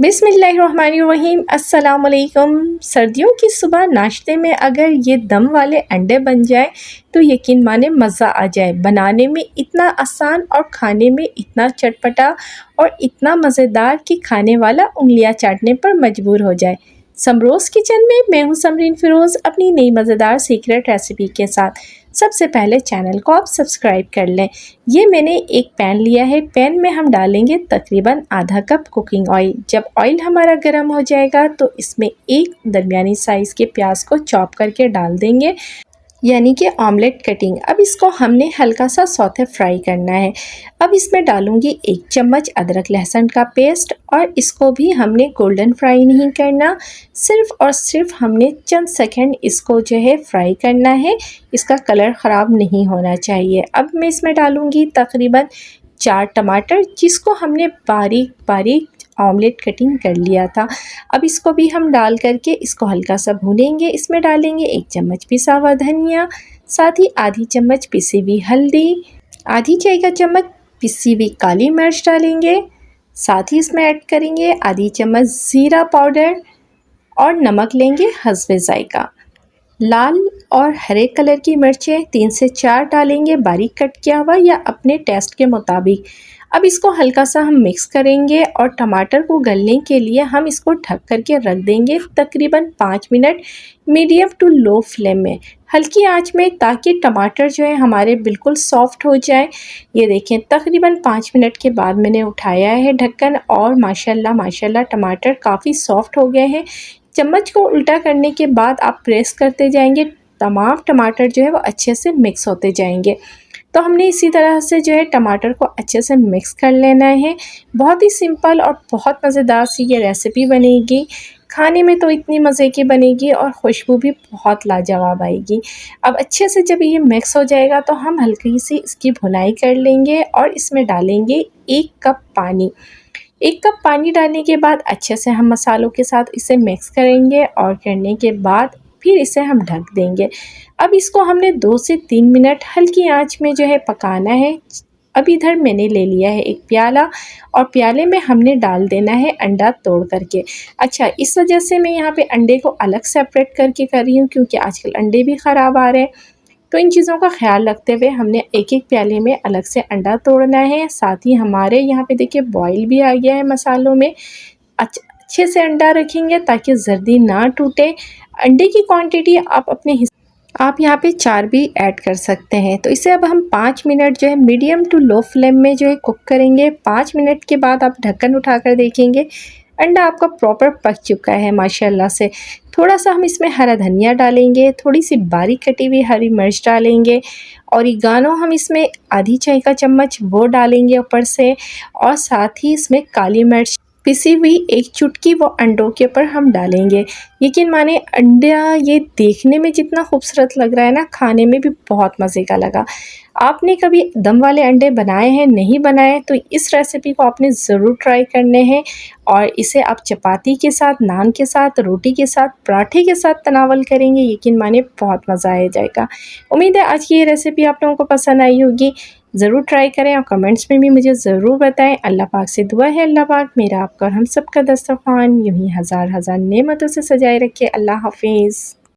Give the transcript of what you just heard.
बिस्मिल्लाहिर्रहमानिर्रहीम। अस्सलाम वालेकुम। सर्दियों की सुबह नाश्ते में अगर ये दम वाले अंडे बन जाए तो यकीन माने मज़ा आ जाए। बनाने में इतना आसान और खाने में इतना चटपटा और इतना मज़ेदार कि खाने वाला उंगलियां चाटने पर मजबूर हो जाए। समरोज़ किचन में मैं हूँ समरीन फ़िरोज़ अपनी नई मज़ेदार सीक्रेट रेसिपी के साथ। सबसे पहले चैनल को आप सब्सक्राइब कर लें। ये मैंने एक पैन लिया है। पैन में हम डालेंगे तकरीबन आधा कप कुकिंग ऑयल। जब ऑयल हमारा गर्म हो जाएगा तो इसमें एक दरमियानी साइज़ के प्याज को चॉप करके डाल देंगे, यानी कि ऑमलेट कटिंग। अब इसको हमने हल्का सा सौते फ्राई करना है। अब इसमें डालूंगी 1 चम्मच अदरक लहसुन का पेस्ट और इसको भी हमने गोल्डन फ्राई नहीं करना, सिर्फ़ और सिर्फ हमने चंद सेकंड इसको जो है फ्राई करना है। इसका कलर ख़राब नहीं होना चाहिए। अब मैं इसमें डालूंगी तकरीबन 4 टमाटर, जिसको हमने बारीक बारीक ऑमलेट कटिंग कर लिया था। अब इसको भी हम डाल करके इसको हल्का सा भूनेंगे। इसमें डालेंगे 1 चम्मच पिसा हुआ धनिया, साथ ही आधी चम्मच पिसी हुई हल्दी, आधी चाय का चम्मच पिसी हुई काली मिर्च डालेंगे। साथ ही इसमें ऐड करेंगे आधी चम्मच ज़ीरा पाउडर और नमक लेंगे हस्बे ज़ायका। लाल और हरे कलर की मिर्चें 3 से 4 डालेंगे, बारीक कट किया हुआ या अपने टेस्ट के मुताबिक। अब इसको हल्का सा हम मिक्स करेंगे और टमाटर को गलने के लिए हम इसको ढक करके रख देंगे तकरीबन 5 minute medium to low flame में, हल्की आंच में, ताकि टमाटर जो है हमारे बिल्कुल सॉफ्ट हो जाए। ये देखें तकरीबन 5 मिनट के बाद मैंने उठाया है ढक्कन और माशाल्लाह माशाल्लाह टमाटर काफ़ी सॉफ्ट हो गए हैं। चम्मच को उल्टा करने के बाद आप प्रेस करते जाएंगे, तमाम टमाटर जो है वो अच्छे से मिक्स होते जाएंगे। तो हमने इसी तरह से जो है टमाटर को अच्छे से मिक्स कर लेना है। बहुत ही सिंपल और बहुत मज़ेदार सी ये रेसिपी बनेगी। खाने में तो इतनी मज़े की बनेगी और खुशबू भी बहुत लाजवाब आएगी। अब अच्छे से जब ये मिक्स हो जाएगा तो हम हल्की सी इसकी भुनाई कर लेंगे और इसमें डालेंगे 1 कप पानी। 1 कप पानी डालने के बाद अच्छे से हम मसालों के साथ इसे मिक्स करेंगे और करने के बाद फिर इसे हम ढक देंगे। अब इसको हमने 2 से 3 मिनट हल्की आंच में जो है पकाना है। अब इधर मैंने ले लिया है एक प्याला और प्याले में हमने डाल देना है अंडा तोड़ करके। अच्छा, इस वजह से मैं यहाँ पे अंडे को अलग सेपरेट करके कर रही हूँ क्योंकि आजकल अंडे भी ख़राब आ रहे हैं। तो इन चीज़ों का ख्याल रखते हुए हमने एक एक प्याले में अलग से अंडा तोड़ना है। साथ ही हमारे यहाँ पे देखिए बॉईल भी आ गया है मसालों में। अच्छे से अंडा रखेंगे ताकि जर्दी ना टूटे। अंडे की क्वांटिटी आप अपने आप यहाँ पे 4 भी ऐड कर सकते हैं। तो इसे अब हम 5 मिनट जो है मीडियम टू लो फ्लेम में जो है कुक करेंगे। 5 मिनट के बाद आप ढक्कन उठाकर देखेंगे अंडा आपका प्रॉपर पक चुका है माशाल्लाह से। थोड़ा सा हम इसमें हरा धनिया डालेंगे, थोड़ी सी बारीक कटी हुई हरी मिर्च डालेंगे, ऑरिगानो हम इसमें आधी चाय का चम्मच वो डालेंगे ऊपर से, और साथ ही इसमें काली मिर्च पिसी हुई 1 चुटकी वो अंडों के ऊपर हम डालेंगे। यकीन माने अंडा ये देखने में जितना खूबसूरत लग रहा है ना, खाने में भी बहुत मज़े का लगा। आपने कभी दम वाले अंडे बनाए हैं, नहीं बनाए तो इस रेसिपी को आपने ज़रूर ट्राई करने हैं और इसे आप चपाती के साथ, नान के साथ, रोटी के साथ, पराठे के साथ तनावल करेंगे, यकीन माने बहुत मज़ा आ जाएगा। उम्मीद है आज की ये रेसिपी आप लोगों को पसंद आई होगी। ज़रूर ट्राई करें और कमेंट्स में भी मुझे ज़रूर बताएं। अल्लाह पाक से दुआ है अल्लाह पाक मेरा आपका और हम सब का दस्तरखान यूँ ही हज़ार हज़ार नेमतों से सजाए रखे। अल्लाह हाफिज़।